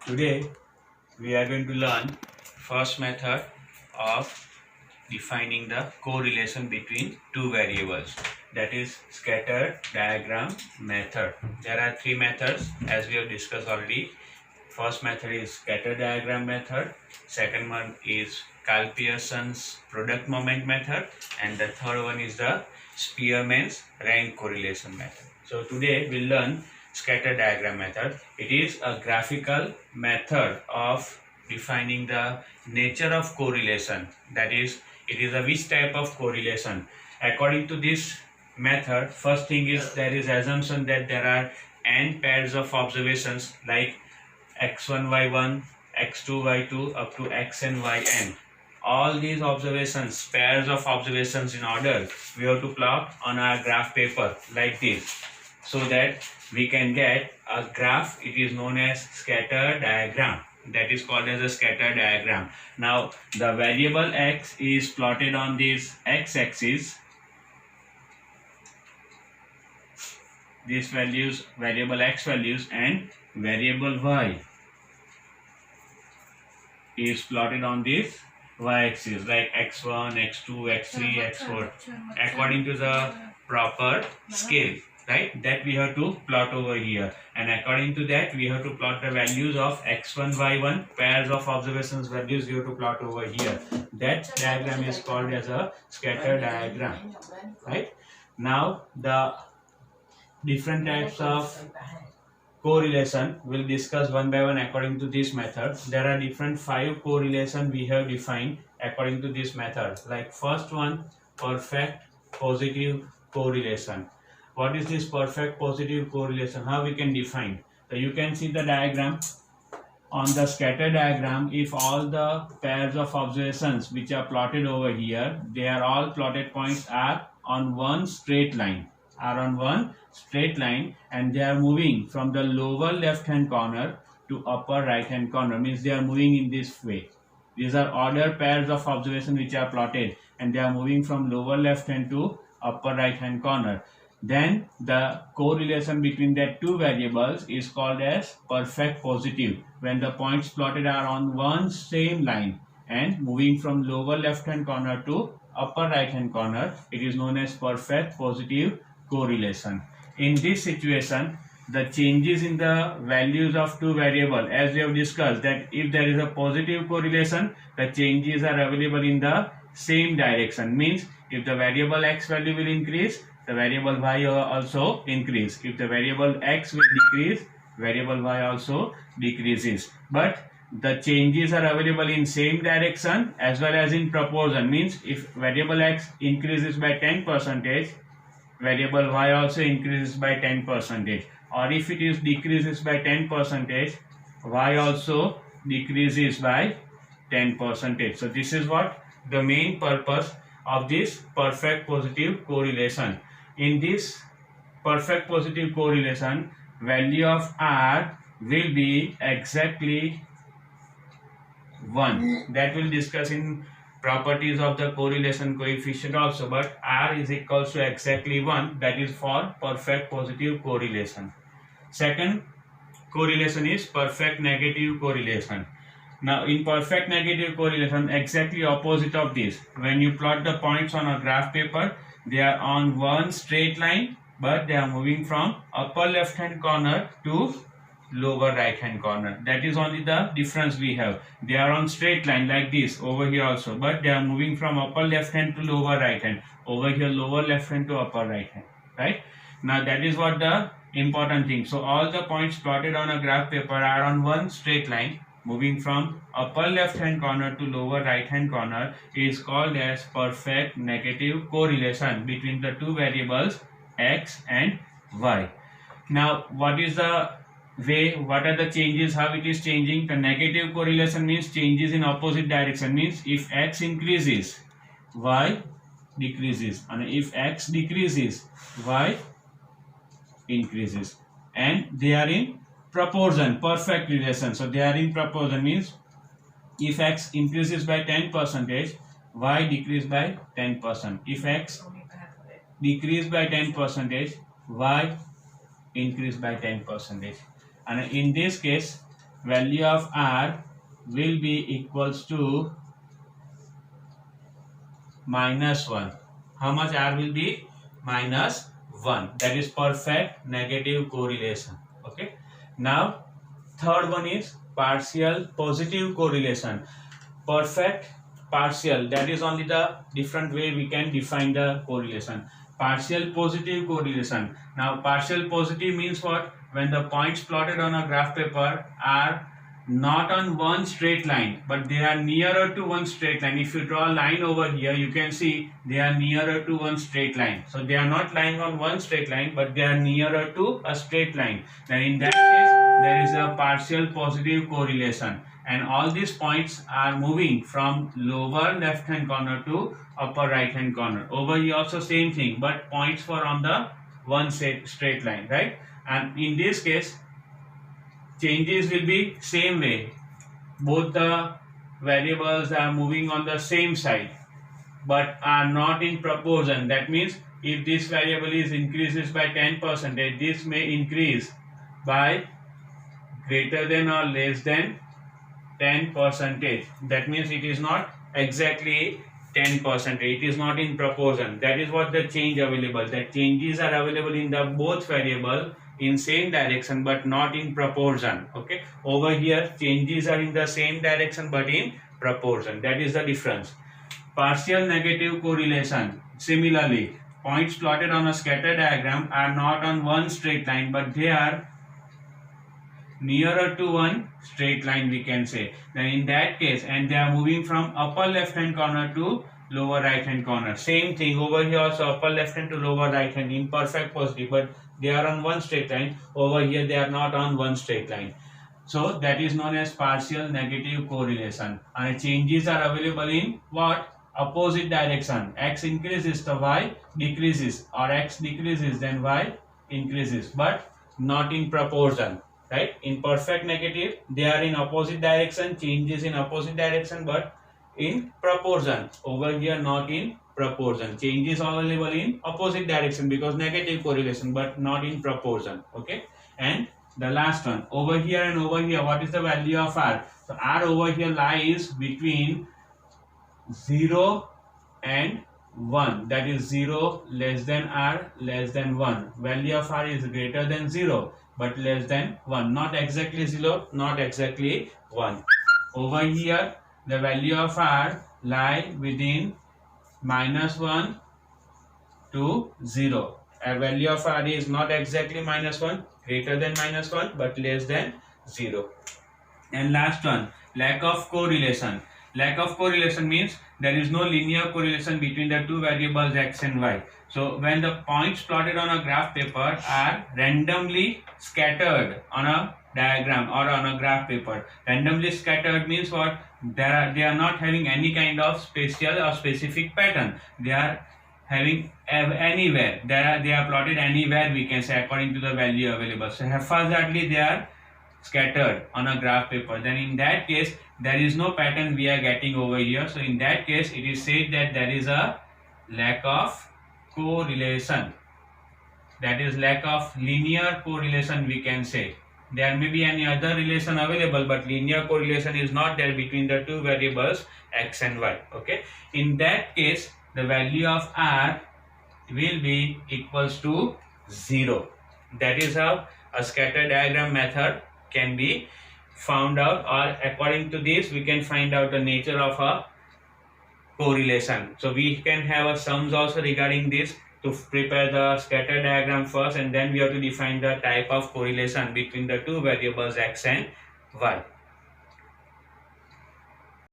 Today we are going to learn first method of defining the correlation between two variables, that is scatter diagram method. There are three methods as we have discussed already. First method is scatter diagram method, second one is Karl Pearson's product moment method, and the third one is the Spearman's rank correlation method. So today we'll learn scatter diagram method. It is a graphical method of defining the nature of correlation, that is it is a which type of correlation. According to this method, first thing is there is assumption that there are n pairs of observations like x1 y1 x2 y2 up to xn yn. All these observations, pairs of observations in order, we have to plot on our graph paper like this, so that we can get a graph. It is known as scatter diagram. That is called as a scatter diagram. Now the variable x is plotted on this x-axis. These values, variable x values, and variable y is plotted on this y-axis, like x1, x2, x3, x4, according to the proper scale, right? That we have to plot over here, and according to that we have to plot the values of x1, y1, pairs of observations values we have to plot over here. That diagram is called as a scatter diagram, right? Now the different types of correlation we'll discuss one by one according to this method. There are different 5 correlation we have defined according to this method. Like first one, perfect positive correlation. What is this perfect positive correlation? How we can define? So you can see the diagram. On the scatter diagram, if all the pairs of observations which are plotted over here, they are all plotted points are on one straight line, and they are moving from the lower left hand corner to upper right hand corner, means they are moving in this way. These are ordered pairs of observation which are plotted, and they are moving from lower left hand to upper right hand corner. Then the correlation between the two variables is called as perfect positive, when the points plotted are on one same line and moving from lower left hand corner to upper right hand corner. It is known as perfect positive correlation. In this situation, the changes in the values of two variables, as we have discussed, that if there is a positive correlation, the changes are available in the same direction, means if the variable x value will increase, the variable y also increase. If the variable x will decrease, variable y also decreases. But the changes are available in same direction as well as in proportion, means if variable x increases by 10%, variable y also increases by 10%, or if it is decreases by 10%, y also decreases by 10%. So this is what the main purpose of this perfect positive correlation. In this perfect positive correlation, value of r will be exactly 1. That we'll discuss in properties of the correlation coefficient also, but r is equals to exactly 1. That is for perfect positive correlation. Second correlation is perfect negative correlation. Now in perfect negative correlation, exactly opposite of this, when you plot the points on a graph paper, they are on one straight line, but they are moving from upper left hand corner to lower right hand corner. That is only the difference we have. They are on straight line like this over here also, but they are moving from upper left hand to lower right hand. Over here lower left hand to upper right hand, right? Now that is what the important thing. So all the points plotted on a graph paper are on one straight line, moving from upper left hand corner to lower right hand corner, is called as perfect negative correlation between the two variables x and y. Now what is the way, what are the changes, how it is changing? The negative correlation means changes in opposite direction, means if x increases, y decreases, and if x decreases, y increases, and they are in proportion, perfect relation. So they are in proportion, means if x increases by 10%, y decrease by 10%. If x decrease by 10%, y increase by 10%. And in this case, value of r will be equals to -1. How much r will be? -1. That is perfect negative correlation. Okay. Now third one is partial positive correlation. Perfect partial, that is only the different way we can define the correlation. Partial positive correlation. Now partial positive means what? When the points plotted on a graph paper are not on one straight line, but they are nearer to one straight line. If you draw a line over here, you can see they are nearer to one straight line. So they are not lying on one straight line, but they are nearer to a straight line. Then in that case, there is a partial positive correlation. And all these points are moving from lower left hand corner to upper right hand corner. Over here also same thing, but points were on the one straight line, right? And in this case, changes will be same way. Both the variables are moving on the same side, but are not in proportion. That means if this variable is increases by 10%, this may increase by greater than or less than 10%. That means it is not exactly 10%. It is not in proportion. That is what the change available. That changes are available in the both variable in same direction but not in proportion. Okay. Over here changes are in the same direction but in proportion. That is the difference. Partial negative correlation. Similarly, points plotted on a scatter diagram are not on one straight line but they are nearer to one straight line, we can say. Then in that case, and they are moving from upper left hand corner to lower right hand corner. Same thing over here also, upper left hand to lower right hand in perfect positive, but they are on one straight line. Over here they are not on one straight line. So that is known as partial negative correlation. And changes are available in what? Opposite direction. X increases, the Y decreases, or X decreases, then Y increases, but not in proportion. Right? In perfect negative, they are in opposite direction, changes in opposite direction, but in proportion. Over here, not in proportion. Changes are available in opposite direction because negative correlation, but not in proportion. Okay. And the last one, over here and over here, what is the value of R? So R over here lies between 0 and 1. That is 0 less than R less than 1. Value of R is greater than 0. But less than 1, not exactly 0, not exactly 1. Over here, the value of R lie within -1 to 0. A value of R is not exactly -1, greater than -1, but less than 0. And last one, lack of correlation. Lack of correlation means there is no linear correlation between the two variables x and y. So when the points plotted on a graph paper are randomly scattered on a diagram or on a graph paper, randomly scattered means what? They are not having any kind of spatial or specific pattern. They are having anywhere. They are plotted anywhere, we can say, according to the value available. So haphazardly they are scattered on a graph paper. Then in that case, there is no pattern we are getting over here. So in that case, it is said that there is a lack of correlation. That is lack of linear correlation, we can say. There may be any other relation available, but linear correlation is not there between the two variables x and y. Okay. In that case, the value of R will be equals to 0. That is how a scatter diagram method can be found out, or according to this we can find out the nature of a correlation. So we can have a sums also regarding this to prepare the scatter diagram first, and then we have to define the type of correlation between the two variables x and y.